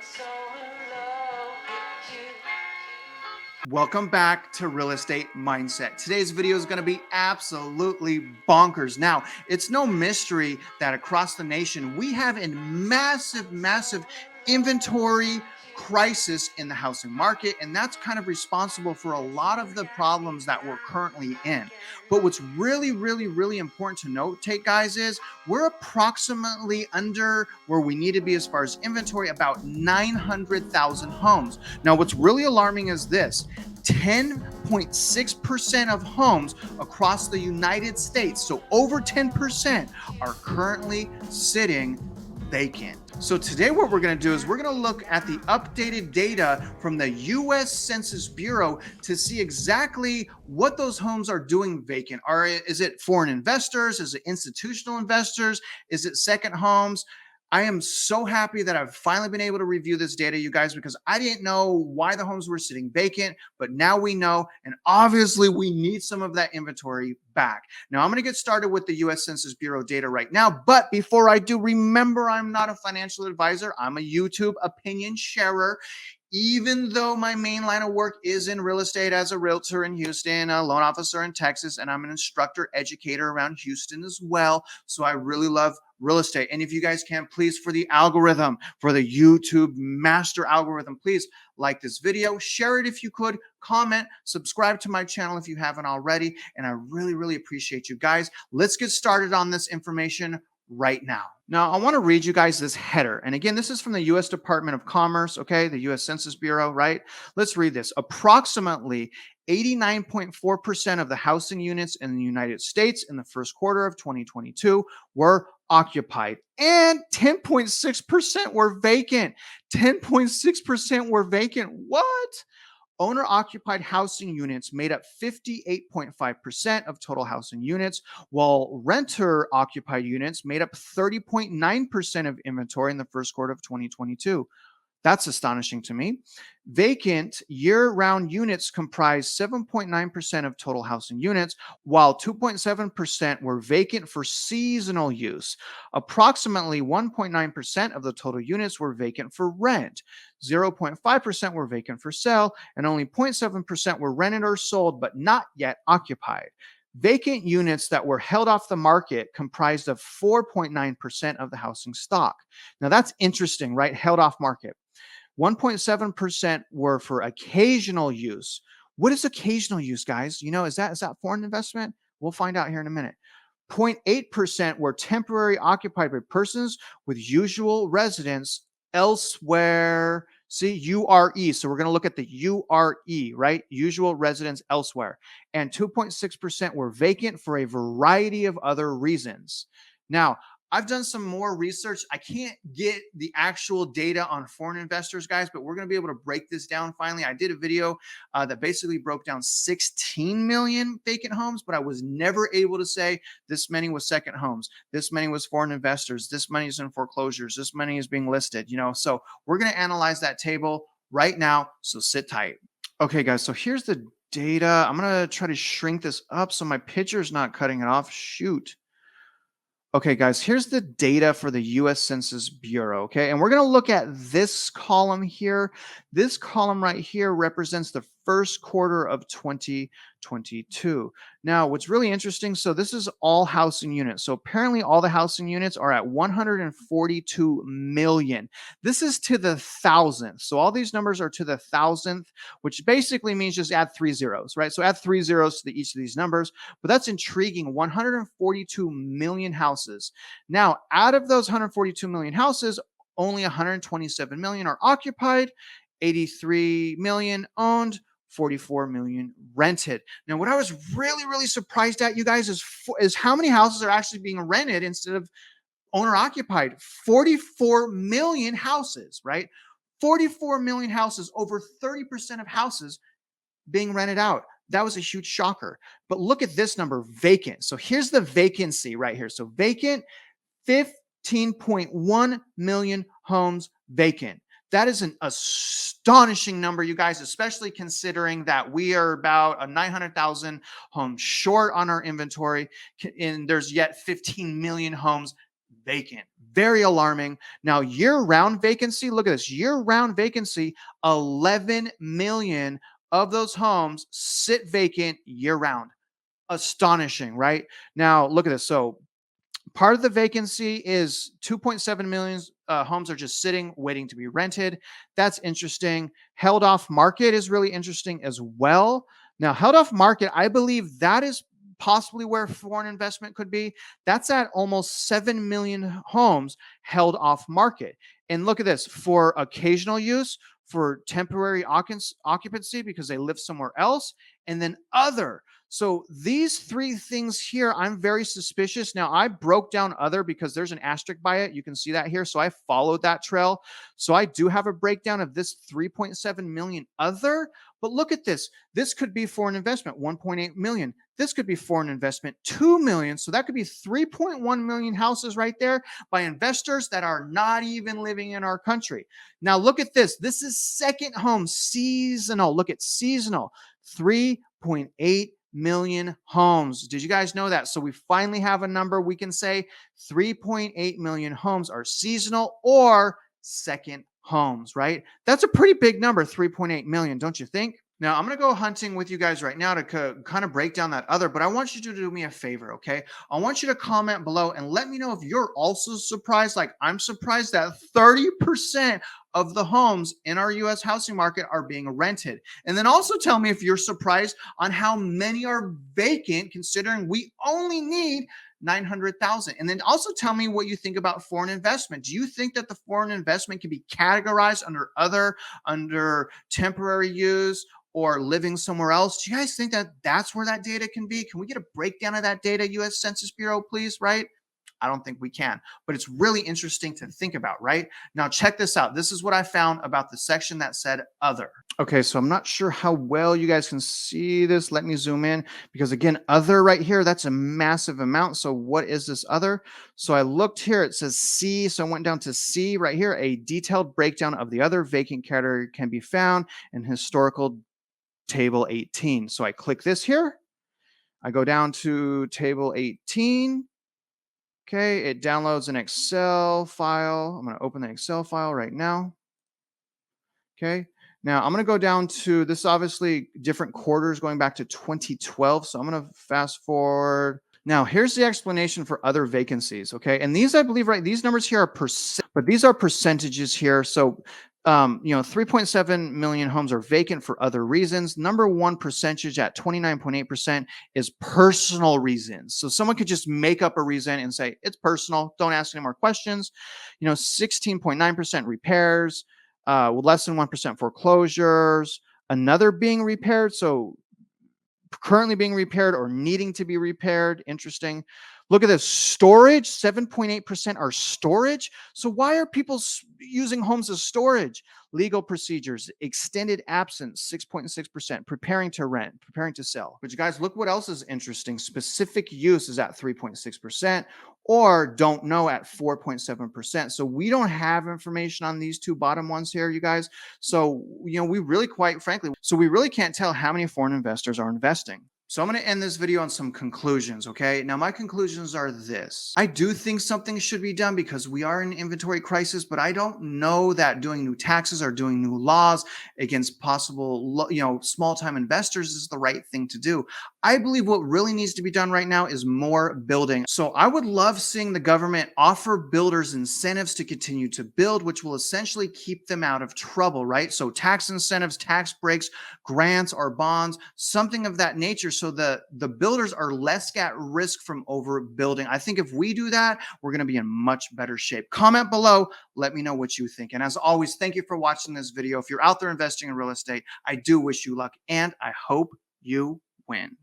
so in love with you. Welcome back to Real Estate Mindset. Today's video is going to be absolutely bonkers. Now, it's no mystery that across the nation, we have a massive inventory crisis in the housing market, and that's kind of responsible for a lot of the problems that we're currently in. But what's really important to note, guys, is we're approximately under where we need to be as far as inventory, about 900,000 homes. Now, what's really alarming is this: 10.6% of homes across the United States, so over 10%, are currently sitting vacant. So today what we're going to do is we're going to look at the updated data from the U.S. Census Bureau to see exactly what those homes are doing vacant. Is it foreign investors? Is it institutional investors? Is it second homes? I am so happy that I've finally been able to review this data, you guys, because I didn't know why the homes were sitting vacant, but now we know, and obviously we need some of that inventory back. Now, I'm going to get started with the U.S. Census Bureau data right now, but before I do, remember, I'm not a financial advisor. I'm a YouTube opinion sharer. Even though my main line of work is in real estate as a realtor in Houston, a loan officer in Texas, and I'm an instructor educator around Houston as well. So I really love real estate. And if you guys can, please, for the algorithm, for the YouTube master algorithm, please like this video, share it if you could, comment, subscribe to my channel if you haven't already. And I really appreciate you guys. Let's get started on this information right now. Now, I want to read you guys this header. And again, this is from the U.S. Department of Commerce, okay, the U.S. Census Bureau, right? Let's read this. Approximately 89.4% of the housing units in the United States in the first quarter of 2022 were occupied, and 10.6% were vacant. 10.6% were vacant. What? Owner-occupied housing units made up 58.5% of total housing units, while renter-occupied units made up 30.9% of inventory in the first quarter of 2022. That's astonishing to me. Vacant year-round units comprise 7.9% of total housing units, while 2.7% were vacant for seasonal use. Approximately 1.9% of the total units were vacant for rent. 0.5% were vacant for sale, and only 0.7% were rented or sold but not yet occupied. Vacant units that were held off the market comprised of 4.9% of the housing stock. Now that's interesting, right? Held off market. 1.7% were for occasional use. What is occasional use, guys? You know, is that foreign investment? We'll find out here in a minute. 0.8% were temporary occupied by persons with usual residence elsewhere. See, URE. So we're going to look at the URE, right? Usual residence elsewhere. And 2.6% were vacant for a variety of other reasons. Now, I've done some more research. I can't get the actual data on foreign investors, guys, but we're going to be able to break this down finally. I did a video that basically broke down 16 million vacant homes, but I was never able to say this many was second homes, this many was foreign investors, this many is in foreclosures, this many is being listed, you know. So we're going to analyze that table right now, so sit tight. Okay, guys, so here's the data. I'm going to try to shrink this up so my picture's not cutting it off. Shoot. Okay, guys, here's the data for the U.S. Census Bureau, okay? And we're going to look at this column here. This column right here represents the first quarter of 2022. Now, what's really interesting, so this is all housing units. So apparently all the housing units are at 142 million. This is to the thousandth. So all these numbers are to the thousandth, which basically means just add 3 zeros, right? So add 3 zeros to each of these numbers. But that's intriguing, 142 million houses. Now, out of those 142 million houses, only 127 million are occupied, 83 million owned, 44 million rented. Now, what I was really surprised at, you guys, is how many houses are actually being rented instead of owner occupied. 44 million houses, right? 44 million houses, over 30% of houses being rented out. That was a huge shocker. But look at this number, vacant. So here's the vacancy right here. So vacant, 15.1 million homes vacant. That is an astonishing number, you guys, especially considering that we are about 900,000 homes short on our inventory, and there's yet 15 million homes vacant. Very alarming. Now, year-round vacancy, look at this, year-round vacancy, 11 million of those homes sit vacant year-round. Astonishing, right? Now, look at this. So part of the vacancy is 2.7 million homes are just sitting, waiting to be rented. That's interesting. Held off market is really interesting as well. Now, held off market, I believe that is possibly where foreign investment could be. That's at almost 7 million homes held off market. And look at this, for occasional use, for temporary occupancy because they live somewhere else, and then other. So these three things here, I'm very suspicious. Now, I broke down other because there's an asterisk by it. You can see that here. So I followed that trail. So I do have a breakdown of this 3.7 million other. But look at this. This could be foreign investment, 1.8 million. This could be foreign investment, 2 million. So that could be 3.1 million houses right there by investors that are not even living in our country. Now, look at this. This is second home seasonal. Look at seasonal, 3.8 million homes. Did you guys know that? So we finally have a number. We can say 3.8 million homes are seasonal or second homes, right? That's a pretty big number, 3.8 million, don't you think? Now, I'm going to go hunting with you guys right now to kind of break down that other, but I want you to do me a favor, okay? I want you to comment below and let me know if you're also surprised, like I'm surprised that 30% of the homes in our US housing market are being rented. And then also tell me if you're surprised on how many are vacant, considering we only need 900,000. And then also tell me what you think about foreign investment. Do you think that the foreign investment can be categorized under other, under temporary use, or living somewhere else? Do you guys think that that's where that data can be? Can we get a breakdown of that data, US Census Bureau, please? Right? I don't think we can, but it's really interesting to think about, right? Now, check this out. This is what I found about the section that said other. Okay, so I'm not sure how well you guys can see this. Let me zoom in because, again, other right here, that's a massive amount. So what is this other? So I looked here, it says C. So I went down to C right here. A detailed breakdown of the other vacant category can be found in historical table 18. So I click this here. I go down to table 18. Okay, it downloads an Excel file. I'm going to open the Excel file right now. Okay, now I'm going to go down to this, obviously different quarters going back to 2012. So I'm going to fast forward. Now, here's the explanation for other vacancies. Okay, and these, I believe, right, these numbers here are percent, but these are percentages here. So 3.7 million homes are vacant for other reasons. Number one percentage at 29.8% is personal reasons. So someone could just make up a reason and say, it's personal. Don't ask any more questions. 16.9% repairs, with less than 1% foreclosures, another being repaired. So currently being repaired or needing to be repaired. Interesting. Look at this. Storage, 7.8% are storage. So why are people using homes as storage? Legal procedures, extended absence, 6.6%, preparing to rent, preparing to sell. But you guys, look what else is interesting. Specific use is at 3.6% or don't know at 4.7%. So we don't have information on these two bottom ones here, you guys. So, we really, quite frankly, we really can't tell how many foreign investors are investing. So I'm going to end this video on some conclusions, okay? Now, my conclusions are this. I do think something should be done because we are in an inventory crisis, but I don't know that doing new taxes or doing new laws against possible, small-time investors is the right thing to do. I believe what really needs to be done right now is more building. So I would love seeing the government offer builders incentives to continue to build, which will essentially keep them out of trouble, right? So tax incentives, tax breaks, grants or bonds, something of that nature, so the builders are less at risk from overbuilding. I think if we do that, we're going to be in much better shape. Comment below. Let me know what you think. And as always, thank you for watching this video. If you're out there investing in real estate, I do wish you luck and I hope you win.